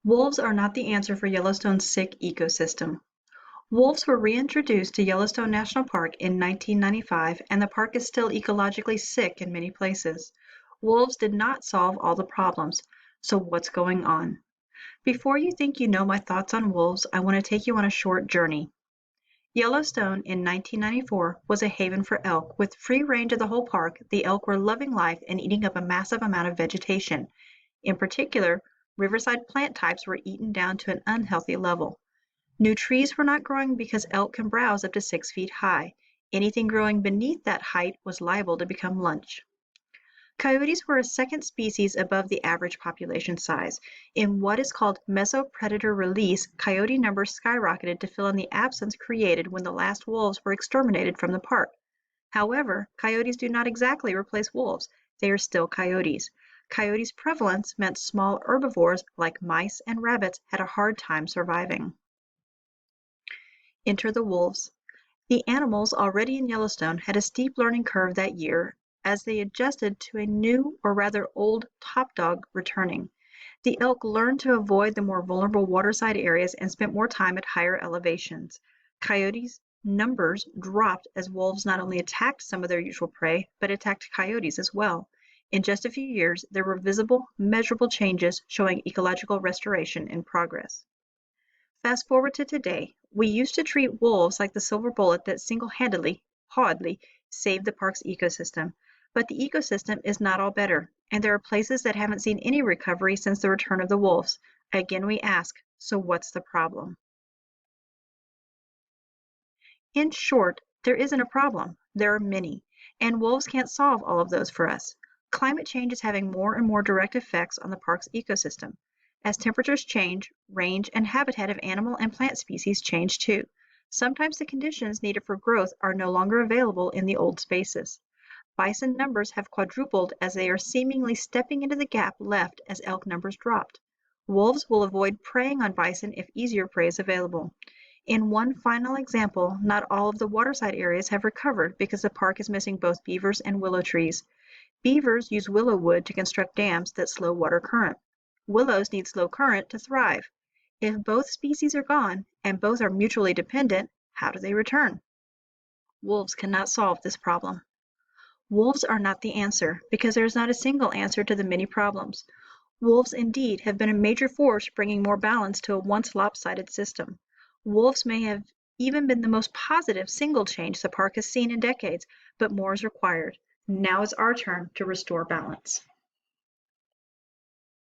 Wolves are not the answer for Yellowstone's sick ecosystem. Wolves were reintroduced to Yellowstone National Park in 1995, and the park is still ecologically sick in many places. Wolves did not solve all the problems, so what's going on? Before you think you know my thoughts on wolves, I want to take you on a short journey. Yellowstone in 1994 was a haven for elk. With free range of the whole park, the elk were loving life and eating up a massive amount of vegetation. In particular, riverside plant types were eaten down to an unhealthy level. New trees were not growing because elk can browse up to 6 feet high. Anything growing beneath that height was liable to become lunch. Coyotes were a second species above the average population size. In what is called mesopredator release, coyote numbers skyrocketed to fill in the absence created when the last wolves were exterminated from the park. However, coyotes do not exactly replace wolves. They are still coyotes. Coyotes' prevalence meant small herbivores like mice and rabbits had a hard time surviving. Enter the wolves. The animals already in Yellowstone had a steep learning curve that year as they adjusted to a new, or rather old, top dog returning. The elk learned to avoid the more vulnerable waterside areas and spent more time at higher elevations. Coyotes' numbers dropped as wolves not only attacked some of their usual prey, but attacked coyotes as well. In just a few years, there were visible, measurable changes showing ecological restoration in progress. Fast forward to today, we used to treat wolves like the silver bullet that single-handedly, hardly, saved the park's ecosystem. But the ecosystem is not all better, and there are places that haven't seen any recovery since the return of the wolves. Again, we ask, so what's the problem? In short, there isn't a problem. There are many, and wolves can't solve all of those for us. Climate change is having more and more direct effects on the park's ecosystem. As temperatures change, range and habitat of animal and plant species change too. Sometimes the conditions needed for growth are no longer available in the old spaces. Bison numbers have quadrupled as they are seemingly stepping into the gap left as elk numbers dropped. Wolves will avoid preying on bison if easier prey is available. In one final example, not all of the waterside areas have recovered because the park is missing both beavers and willow trees. Beavers use willow wood to construct dams that slow water current. Willows need slow current to thrive. If both species are gone, and both are mutually dependent, how do they return? Wolves cannot solve this problem. Wolves are not the answer, because there is not a single answer to the many problems. Wolves indeed have been a major force bringing more balance to a once lopsided system. Wolves may have even been the most positive single change the park has seen in decades, but more is required. Now is our turn to restore balance.